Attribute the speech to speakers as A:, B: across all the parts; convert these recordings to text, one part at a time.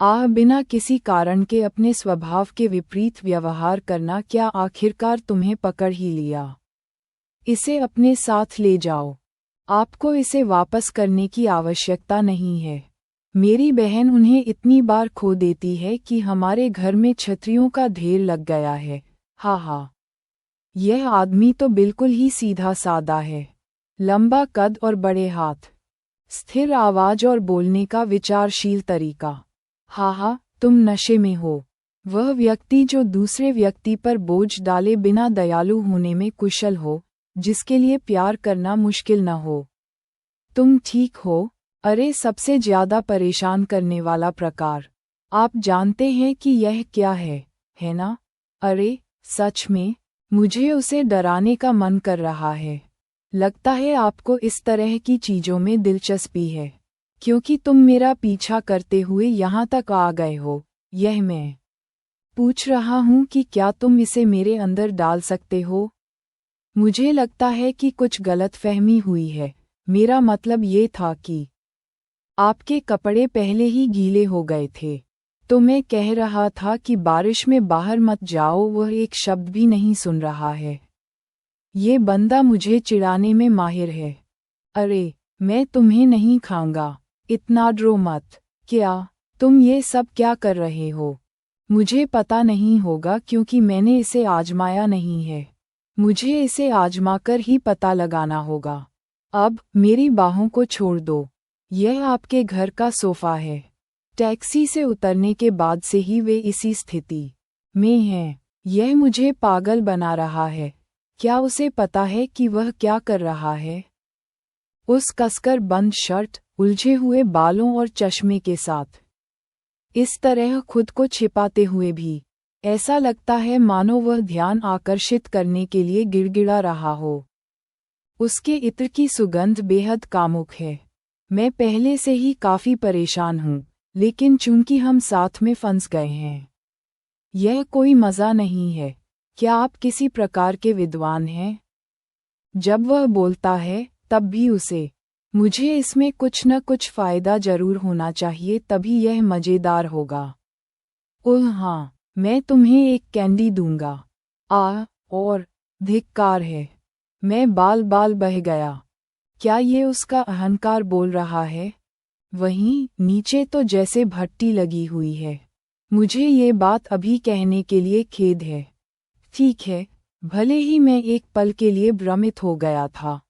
A: बिना किसी कारण के अपने स्वभाव के विपरीत व्यवहार करना क्या आखिरकार तुम्हें पकड़ ही लिया? इसे अपने साथ ले जाओ। आपको इसे वापस करने की आवश्यकता नहीं है। मेरी बहन उन्हें इतनी बार खो देती है कि हमारे घर में छतरियों का ढेर लग गया है। हा हा। यह आदमी तो बिल्कुल ही सीधा सादा है। लंबा कद और बड़े हाथ, स्थिर आवाज और बोलने का विचारशील तरीका। हा, तुम नशे में हो। वह व्यक्ति जो दूसरे व्यक्ति पर बोझ डाले बिना दयालु होने में कुशल हो, जिसके लिए प्यार करना मुश्किल न हो। तुम ठीक हो? अरे, सबसे ज्यादा परेशान करने वाला प्रकार। आप जानते हैं कि यह क्या है ना? अरे, सच में, मुझे उसे डराने का मन कर रहा है। लगता है आपको इस तरह की चीजों में दिलचस्पी है, क्योंकि तुम मेरा पीछा करते हुए यहाँ तक आ गए हो। यह मैं पूछ रहा हूँ कि क्या तुम इसे मेरे अंदर डाल सकते हो? मुझे लगता है कि कुछ गलतफहमी हुई है। मेरा मतलब ये था कि आपके कपड़े पहले ही गीले हो गए थे। तो मैं कह रहा था कि बारिश में बाहर मत जाओ। वह एक शब्द भी नहीं सुन रहा है। ये बंदा मुझे चिढ़ाने में माहिर है। अरे, मैं तुम्हें नहीं खाऊंगा। इतना डरो मत। क्या तुम ये सब क्या कर रहे हो? मुझे पता नहीं होगा क्योंकि मैंने इसे आजमाया नहीं है। मुझे इसे आजमाकर ही पता लगाना होगा। अब मेरी बाहों को छोड़ दो। यह आपके घर का सोफा है। टैक्सी से उतरने के बाद से ही वे इसी स्थिति में हैं। यह मुझे पागल बना रहा है। क्या उसे पता है कि वह क्या कर रहा है? उस कसकर बंद शर्ट, उलझे हुए बालों और चश्मे के साथ, इस तरह खुद को छिपाते हुए भी ऐसा लगता है मानो वह ध्यान आकर्षित करने के लिए गिड़गिड़ा रहा हो। उसके इत्र की सुगंध बेहद कामुक है। मैं पहले से ही काफी परेशान हूँ, लेकिन चूंकि हम साथ में फंस गए हैं, यह कोई मज़ा नहीं है। क्या आप किसी प्रकार के विद्वान हैं? जब वह बोलता है तब भी उसे, मुझे इसमें कुछ न कुछ फायदा जरूर होना चाहिए, तभी यह मजेदार होगा। ओह हाँ, मैं तुम्हें एक कैंडी दूंगा। और धिक्कार है। मैं बाल बह गया। क्या ये उसका अहंकार बोल रहा है? वहीं नीचे तो जैसे भट्टी लगी हुई है। मुझे ये बात अभी कहने के लिए खेद है। ठीक है, भले ही मैं एक पल के लिए भ्रमित हो गया था।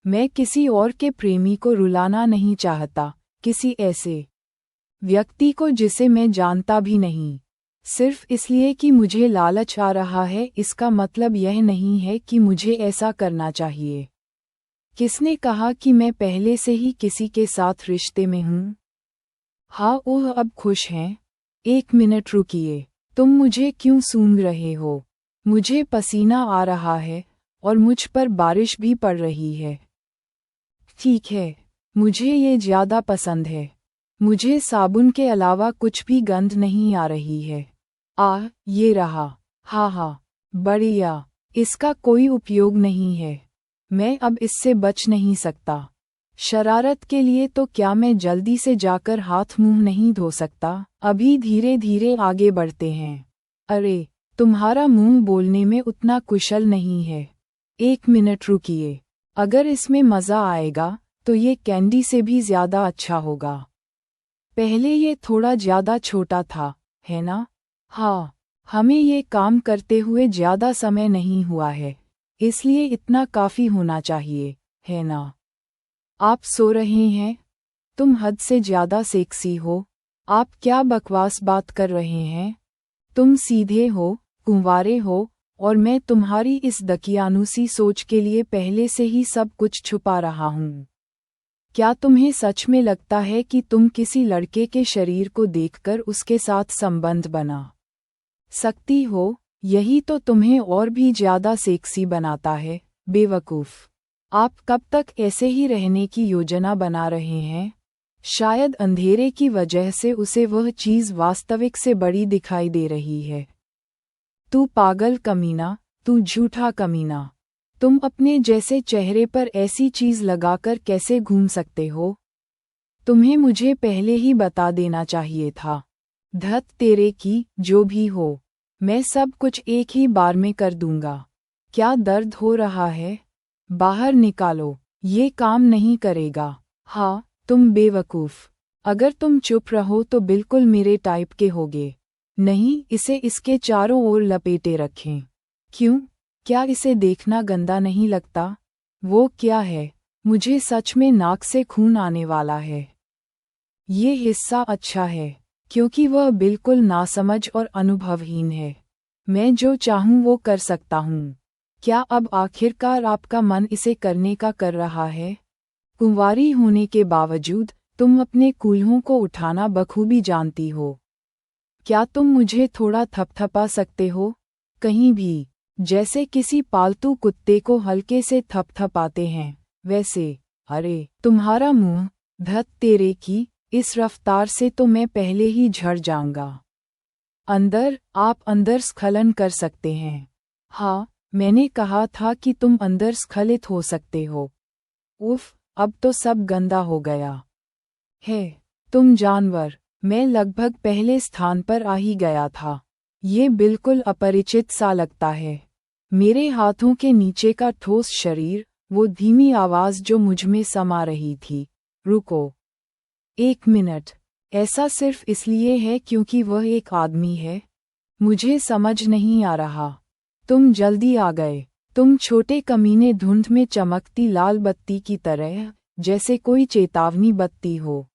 A: मैं किसी और के प्रेमी को रुलाना नहीं चाहता, किसी ऐसे व्यक्ति को जिसे मैं जानता भी नहीं। सिर्फ इसलिए कि मुझे लालच आ रहा है, इसका मतलब यह नहीं है कि मुझे ऐसा करना चाहिए। किसने कहा कि मैं पहले से ही किसी के साथ रिश्ते में हूँ? हाँ, ओह, अब खुश हैं? एक मिनट रुकिए। तुम मुझे क्यों सूंघ रहे हो? मुझे पसीना आ रहा है और मुझ पर बारिश भी पड़ रही है। ठीक है, मुझे ये ज़्यादा पसंद है। मुझे साबुन के अलावा कुछ भी गंध नहीं आ रही है। ये रहा। हाँ, बढ़िया। इसका कोई उपयोग नहीं है। मैं अब इससे बच नहीं सकता। शरारत के लिए तो क्या मैं जल्दी से जाकर हाथ मुंह नहीं धो सकता? अभी धीरे धीरे आगे बढ़ते हैं। अरे, तुम्हारा मुंह बोलने में उतना कुशल नहीं है। एक मिनट रुकिए। अगर इसमें मज़ा आएगा तो ये कैंडी से भी ज़्यादा अच्छा होगा। पहले ये थोड़ा ज़्यादा छोटा था, है ना? हाँ, हमें ये काम करते हुए ज़्यादा समय नहीं हुआ है, इसलिए इतना काफ़ी होना चाहिए, है ना? आप सो रहे हैं? तुम हद से ज़्यादा सेक्सी हो। आप क्या बकवास बात कर रहे हैं? तुम सीधे हो, कुंवारे हो, और मैं तुम्हारी इस दकियानूसी सोच के लिए पहले से ही सब कुछ छुपा रहा हूँ। क्या तुम्हें सच में लगता है कि तुम किसी लड़के के शरीर को देखकर उसके साथ संबंध बना सकती हो? यही तो तुम्हें और भी ज़्यादा सेक्सी बनाता है, बेवकूफ़। आप कब तक ऐसे ही रहने की योजना बना रहे हैं? शायद अंधेरे की वजह से उसे वह चीज़ वास्तविक से बड़ी दिखाई दे रही है। तू पागल कमीना, तू झूठा कमीना। तुम अपने जैसे चेहरे पर ऐसी चीज़ लगाकर कैसे घूम सकते हो? तुम्हें मुझे पहले ही बता देना चाहिए था। धत तेरे की, जो भी हो, मैं सब कुछ एक ही बार में कर दूंगा। क्या दर्द हो रहा है? बाहर निकालो, ये काम नहीं करेगा। हाँ, तुम बेवकूफ। अगर तुम चुप रहो तो बिल्कुल मेरे टाइप के होगे। नहीं, इसे इसके चारों ओर लपेटे रखें। क्यों? क्या इसे देखना गंदा नहीं लगता? वो क्या है? मुझे सच में नाक से खून आने वाला है। ये हिस्सा अच्छा है, क्योंकि वह बिल्कुल नासमझ और अनुभवहीन है। मैं जो चाहूँ वो कर सकता हूँ। क्या अब आखिरकार आपका मन इसे करने का कर रहा है? कुंवारी होने के बावजूद तुम अपने कूल्हों को उठाना बखूबी जानती हो। क्या तुम मुझे थोड़ा थपथपा सकते हो? कहीं भी, जैसे किसी पालतू कुत्ते को हल्के से थपथपाते हैं, वैसे। अरे, तुम्हारा मुंह, धत तेरे की, इस रफ्तार से तो मैं पहले ही झड़ जाऊंगा। आप अंदर स्खलन कर सकते हैं। हाँ, मैंने कहा था कि तुम अंदर स्खलित हो सकते हो। उफ, अब तो सब गंदा हो गया है। तुम जानवर, मैं लगभग पहले स्थान पर आ ही गया था। ये बिल्कुल अपरिचित सा लगता है। मेरे हाथों के नीचे का ठोस शरीर, वो धीमी आवाज़ जो मुझमें समा रही थी। रुको 1 मिनट। ऐसा सिर्फ इसलिए है क्योंकि वह एक आदमी है? मुझे समझ नहीं आ रहा। तुम जल्दी आ गए। तुम छोटे कमीने, धुंध में चमकती लाल बत्ती की तरह, जैसे कोई चेतावनी बत्ती हो।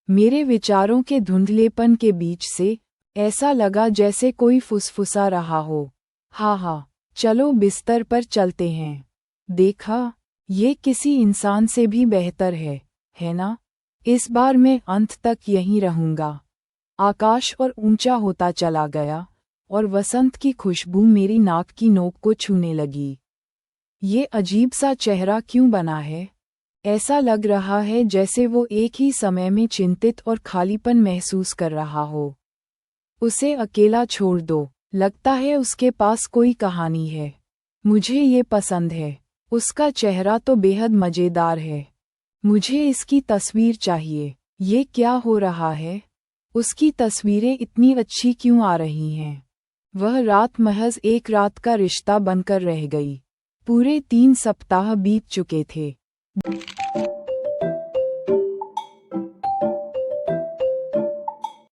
A: मेरे विचारों के धुंधलेपन के बीच से ऐसा लगा जैसे कोई फुसफुसा रहा हो। हाँ, चलो बिस्तर पर चलते हैं। देखा, ये किसी इंसान से भी बेहतर है ना? इस बार मैं अंत तक यहीं रहूंगा। आकाश और ऊंचा होता चला गया, और वसंत की खुशबू मेरी नाक की नोक को छूने लगी। ये अजीब सा चेहरा क्यों बना है? ऐसा लग रहा है जैसे वो एक ही समय में चिंतित और खालीपन महसूस कर रहा हो। उसे अकेला छोड़ दो। लगता है उसके पास कोई कहानी है। मुझे ये पसंद है। उसका चेहरा तो बेहद मजेदार है। मुझे इसकी तस्वीर चाहिए। ये क्या हो रहा है? उसकी तस्वीरें इतनी अच्छी क्यों आ रही हैं? वह रात महज एक रात का रिश्ता बनकर रह गई। पूरे 3 सप्ताह बीत चुके थे।